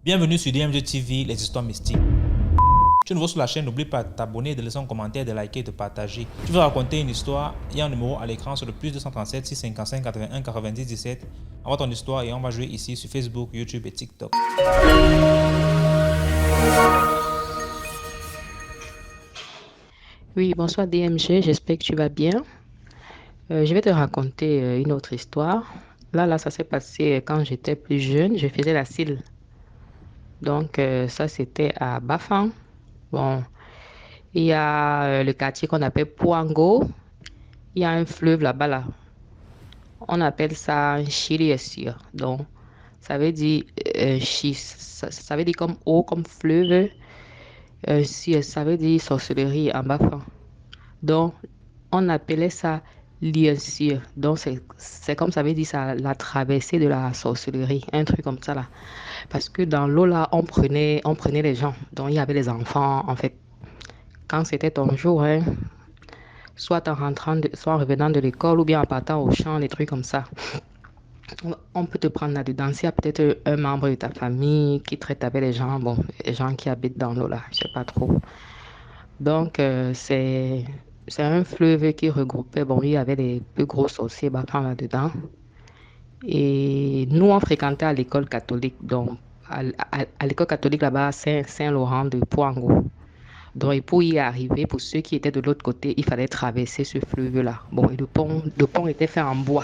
Bienvenue sur DMG TV, les histoires mystiques. Tu es nouveau sur la chaîne, n'oublie pas de t'abonner, de laisser un commentaire, de liker et de partager. Tu veux raconter une histoire, il y a un numéro à l'écran sur le plus 237 655 81 90 17. Envoie ton histoire et on va jouer ici sur Facebook, YouTube et TikTok. Oui, bonsoir DMG, j'espère que tu vas bien. Je vais te raconter une autre histoire. Là, ça s'est passé quand j'étais plus jeune, je faisais la cile. Donc, ça, c'était à Bafang. Bon, il y a le quartier qu'on appelle Pouango. Il y a un fleuve là-bas, là. On appelle ça Chiliessir. Donc, ça veut dire ça veut dire comme eau, comme fleuve. Ça veut dire sorcellerie en Bafang. Donc, on appelait ça l'Iensir. Donc, c'est comme ça veut dire ça, la traversée de la sorcellerie, un truc comme ça là. Parce que dans l'eau là, on prenait les gens. Donc, il y avait les enfants, en fait. Quand c'était ton jour, hein, soit en revenant de l'école ou bien en partant au champ, des trucs comme ça. On peut te prendre là-dedans. S'il y a peut-être un membre de ta famille qui traite avec les gens, bon, les gens qui habitent dans l'eau là, je sais pas trop. Donc, c'est un fleuve qui regroupait, bon, il y avait les plus gros sorciers battants là-dedans. Et nous, on fréquentait à l'école catholique, donc à l'école catholique là-bas, Saint-Laurent de Pouango. Donc, et pour y arriver, pour ceux qui étaient de l'autre côté, il fallait traverser ce fleuve-là. Bon, et le pont était fait en bois.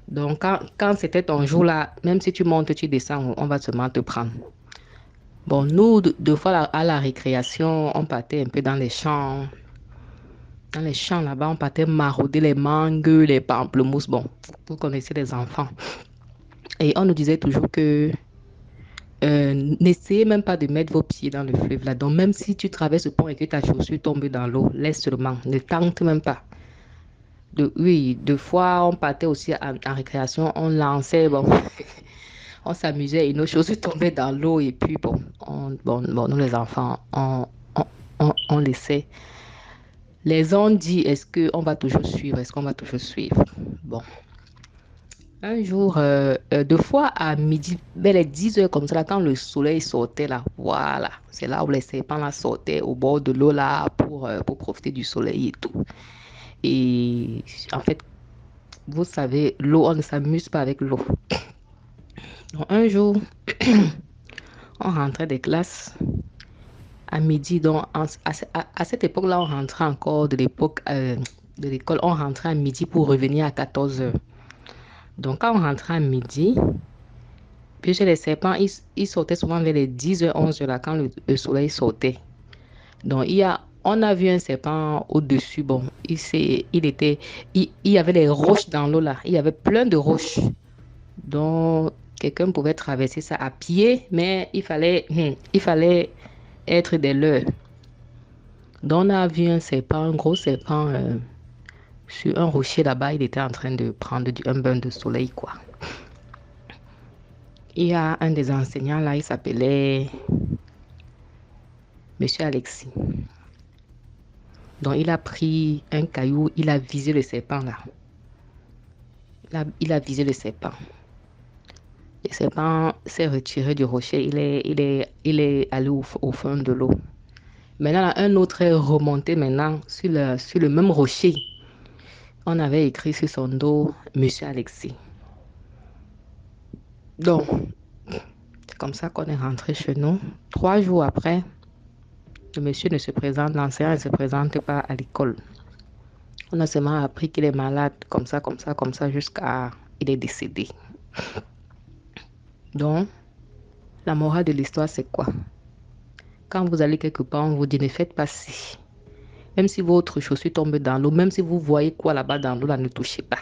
Donc, quand c'était ton jour là, même si tu montes, tu descends, on va seulement te prendre. Bon, nous, deux fois à la récréation, on partait un peu dans les champs. Dans les champs là-bas, on partait marauder les mangues, les pamplemousses. Bon, vous connaissez les enfants. Et on nous disait toujours que n'essayez même pas de mettre vos pieds dans le fleuve là. Donc, même si tu traverses le pont et que ta chaussure tombe dans l'eau, laisse seulement. Ne tente même pas. Oui, deux fois, on partait aussi en récréation, on lançait, bon, on s'amusait et nos chaussures tombaient dans l'eau. Et puis, bon, nous les enfants, on laissait. Les gens disent, est-ce qu'on va toujours suivre? Est-ce qu'on va toujours suivre? Bon. Un jour, deux fois à midi, vers les 10 heures comme ça, là, quand le soleil sortait là, voilà, c'est là où les serpents là sortaient au bord de l'eau là pour profiter du soleil et tout. Et en fait, vous savez, l'eau, on ne s'amuse pas avec l'eau. Donc, un jour, on rentrait des classes à midi. Donc, à cette époque-là, on rentrait encore de l'école, on rentrait à midi pour revenir à 14 heures. Donc, quand on rentrait à midi, puis chez les serpents, ils sautaient souvent vers les 10 heures, 11 heures, là, quand le soleil sortait. Donc, on a vu un serpent au-dessus. Bon, il y avait des roches dans l'eau, là. Il y avait plein de roches. Donc, quelqu'un pouvait traverser ça à pied, mais il fallait être des leurs. Donc, on a vu un gros serpent, sur un rocher là-bas. Il était en train de prendre un bain de soleil, quoi. Il y a un des enseignants là, il s'appelait Monsieur Alexis. Donc, il a pris un caillou, il a visé le serpent là. Il a visé le serpent. Le serpent s'est retiré du rocher, il est allé au fond de l'eau. Maintenant, là, un autre est remonté maintenant sur le même rocher. On avait écrit sur son dos Monsieur Alexis. Donc, c'est comme ça qu'on est rentré chez nous. 3 jours après, le monsieur ne se présente, l'enseignant ne se présente pas à l'école. On a seulement appris qu'il est malade, comme ça, jusqu'à il est décédé. Donc, la morale de l'histoire, c'est quoi? Quand vous allez quelque part, on vous dit ne faites pas ci. Même si votre chaussure tombe dans l'eau, même si vous voyez quoi là-bas dans l'eau, là, ne touchez pas.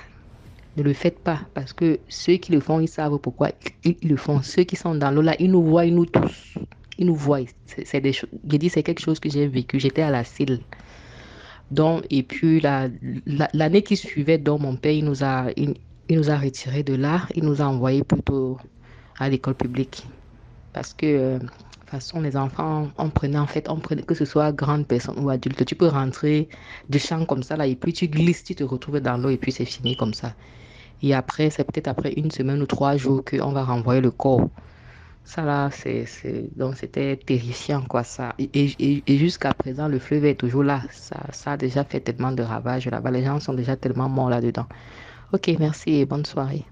Ne le faites pas, parce que ceux qui le font, ils savent pourquoi ils le font. Ceux qui sont dans l'eau, là, ils nous voient, ils nous touchent. Ils nous voient. C'est des choses. J'ai dit, c'est quelque chose que j'ai vécu. J'étais à la CIL. Donc, et puis, l'année qui suivait, donc, mon père, il nous a retirés de là. Il nous a envoyés plutôt à l'école publique. Parce que, de toute façon, les enfants, on prenait, que ce soit grande personne ou adulte, tu peux rentrer du champ comme ça, là, et puis tu glisses, tu te retrouves dans l'eau, et puis c'est fini comme ça. Et après, c'est peut-être après 1 semaine ou 3 jours qu'on va renvoyer le corps. Ça là, donc c'était terrifiant, quoi, ça. Et jusqu'à présent, le fleuve est toujours là. Ça a déjà fait tellement de ravages là-bas. Les gens sont déjà tellement morts là-dedans. Ok, merci et bonne soirée.